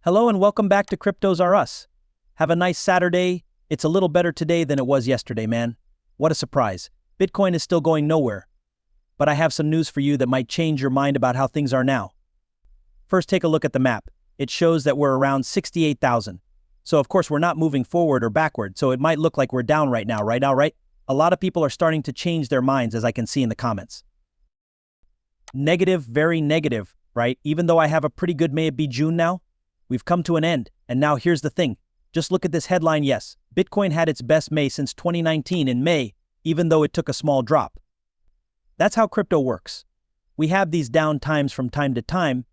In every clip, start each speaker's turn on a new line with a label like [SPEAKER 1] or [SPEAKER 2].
[SPEAKER 1] Hello and welcome back to Cryptos Are Us. Have a nice Saturday. It's a little better today than it was yesterday, man. What a surprise. Bitcoin is still going nowhere. But I have some news for you that might change your mind about how things are now. First, take a look at the map. It shows that we're around 68,000. So of course we're not moving forward or backward, so it might look like we're down right now, right? A lot of people are starting to change their minds, as I can see in the comments. Negative, very negative, right? Even though I have a pretty good May it be June now, we've come to an end. And now here's the thing. Just look at this headline. Yes, Bitcoin had its best May since 2019 in May, even though it took a small drop. That's how crypto works. We have these down times from time to time.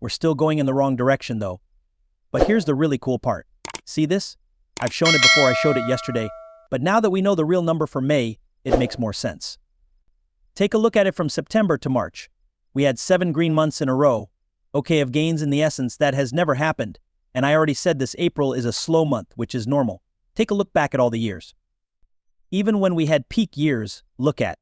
[SPEAKER 1] We're still going in the wrong direction though. But here's the really cool part. See this? I've shown it before, I showed it yesterday. But now that we know the real number for May, it makes more sense. Take a look at it from September to March. We had 7 green months in a row. Okay, of gains in the essence, that has never happened. And I already said this April is a slow month, which is normal. Take a look back at all the years. Even when we had peak years, look at.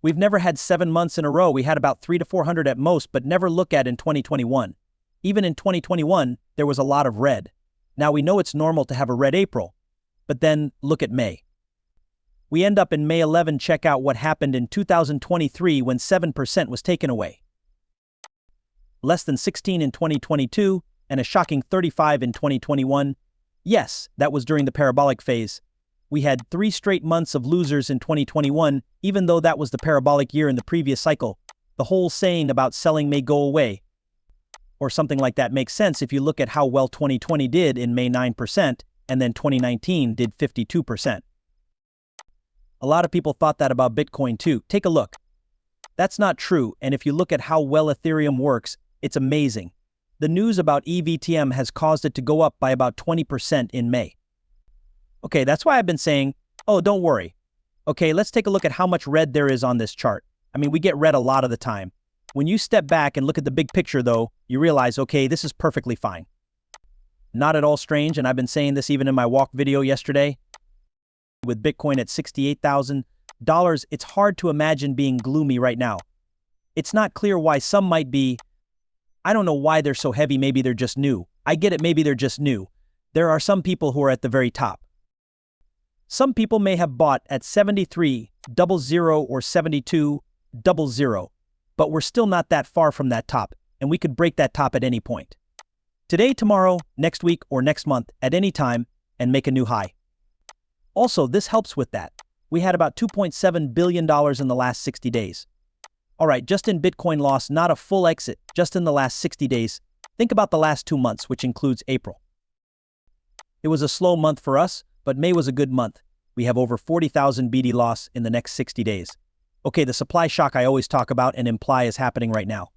[SPEAKER 1] We've never had 7 months in a row. We had about 300 to 400 at most, but never look at in 2021. Even in 2021, there was a lot of red. Now we know it's normal to have a red April, but then look at May. We end up in May 11. Check out what happened in 2023 when 7% was taken away. Less than 16 in 2022, and a shocking 35 in 2021. Yes, that was during the parabolic phase. We had 3 straight months of losers in 2021, even though that was the parabolic year in the previous cycle. The whole saying about selling may go away, or something like that, makes sense if you look at how well 2020 did in May 9%, and then 2019 did 52%. A lot of people thought that about Bitcoin too. Take a look. That's not true, and if you look at how well Ethereum works, it's amazing. The news about EVTM has caused it to go up by about 20% in May. Okay, that's why I've been saying, oh, don't worry. Okay, let's take a look at how much red there is on this chart. I mean, we get red a lot of the time. When you step back and look at the big picture though, you realize, okay, this is perfectly fine. Not at all strange, and I've been saying this even in my walk video yesterday. With Bitcoin at $68,000, it's hard to imagine being gloomy right now. It's not clear why some might be. I don't know why they're so heavy. Maybe they're just new. I get it, maybe they're just new. There are some people who are at the very top. Some people may have bought at 73.00 or 72.00, but we're still not that far from that top, and we could break that top at any point. Today, tomorrow, next week, or next month, at any time, and make a new high. Also, this helps with that. We had about $2.7 billion in the last 60 days. All right, just in Bitcoin loss, not a full exit, just in the last 60 days. Think about the last 2 months, which includes April. It was a slow month for us, but May was a good month. We have over 40,000 BD loss in the next 60 days. Okay, the supply shock I always talk about and imply is happening right now.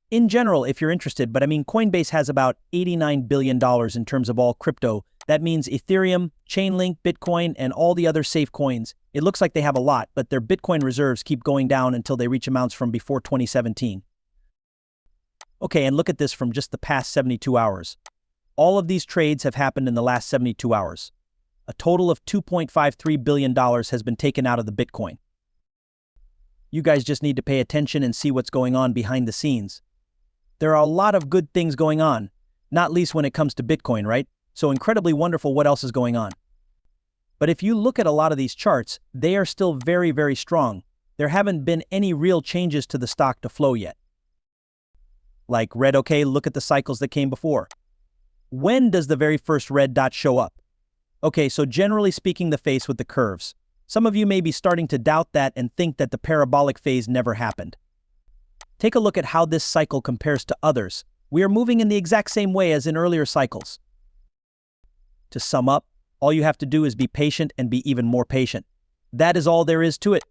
[SPEAKER 1] In general, if you're interested, but I mean, Coinbase has about $89 billion in terms of all crypto. That means Ethereum, Chainlink, Bitcoin, and all the other safe coins. It looks like they have a lot, but their Bitcoin reserves keep going down until they reach amounts from before 2017. Okay, and look at this from just the past 72 hours. All of these trades have happened in the last 72 hours. A total of $2.53 billion has been taken out of the Bitcoin. You guys just need to pay attention and see what's going on behind the scenes. There are a lot of good things going on, not least when it comes to Bitcoin, right? So incredibly wonderful what else is going on. But if you look at a lot of these charts, they are still very, very strong. There haven't been any real changes to the stock to flow yet. Like red, okay, look at the cycles that came before. When does the very first red dot show up? Okay, so generally speaking, the face with the curves. Some of you may be starting to doubt that and think that the parabolic phase never happened. Take a look at how this cycle compares to others. We are moving in the exact same way as in earlier cycles. To sum up, all you have to do is be patient and be even more patient. That is all there is to it.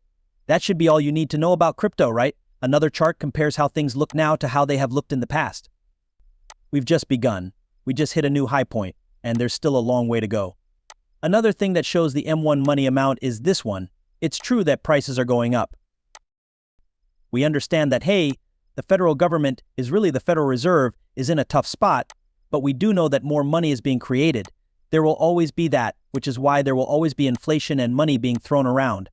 [SPEAKER 1] That should be all you need to know about crypto, right? Another chart compares how things look now to how they have looked in the past. We've just begun. We just hit a new high point, and there's still a long way to go. Another thing that shows the M1 money amount is this one. It's true that prices are going up. We understand that, hey, the federal government is really the Federal Reserve is in a tough spot, but we do know that more money is being created. There will always be that, which is why there will always be inflation and money being thrown around.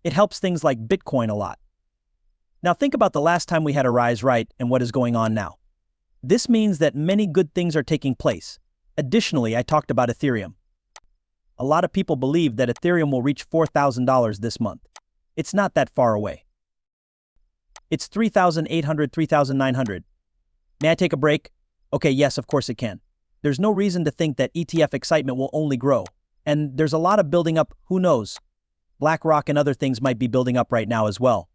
[SPEAKER 1] It helps things like Bitcoin a lot. Now think about the last time we had a rise, right, and what is going on now. This means that many good things are taking place. Additionally, I talked about Ethereum. A lot of people believe that Ethereum will reach $4,000 this month. It's not that far away. It's 3,800, 3,900. May I take a break? Okay, yes, of course it can. There's no reason to think that ETF excitement will only grow. And there's a lot of building up, who knows? BlackRock and other things might be building up right now as well.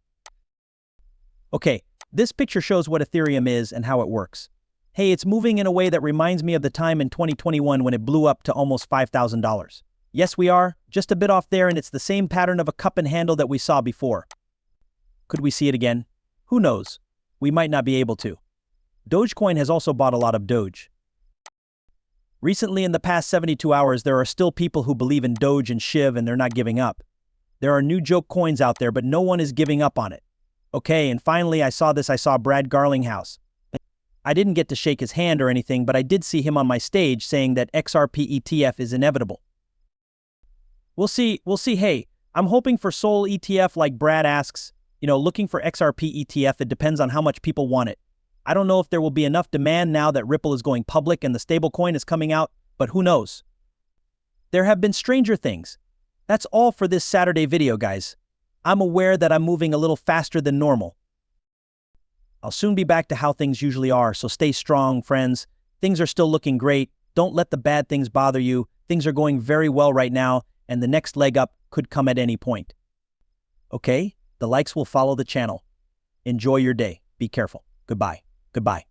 [SPEAKER 1] Okay, this picture shows what Ethereum is and how it works. Hey, it's moving in a way that reminds me of the time in 2021 when it blew up to almost $5,000. Yes, we are, just a bit off there, and it's the same pattern of a cup and handle that we saw before. Could we see it again? Who knows? We might not be able to. Dogecoin has also bought a lot of Doge. Recently, in the past 72 hours, there are still people who believe in Doge and Shiv and they're not giving up. There are new joke coins out there, but no one is giving up on it. Okay, and finally I saw Brad Garlinghouse. I didn't get to shake his hand or anything, but I did see him on my stage saying that XRP ETF is inevitable. We'll see. Hey, I'm hoping for Sol ETF like Brad asks. Looking for XRP ETF, it depends on how much people want it. I don't know if there will be enough demand now that Ripple is going public and the stablecoin is coming out, but who knows? There have been stranger things. That's all for this Saturday video, guys. I'm aware that I'm moving a little faster than normal. I'll soon be back to how things usually are, so stay strong, friends. Things are still looking great. Don't let the bad things bother you. Things are going very well right now, and the next leg up could come at any point. Okay? The likes will follow the channel. Enjoy your day. Be careful. Goodbye. Goodbye.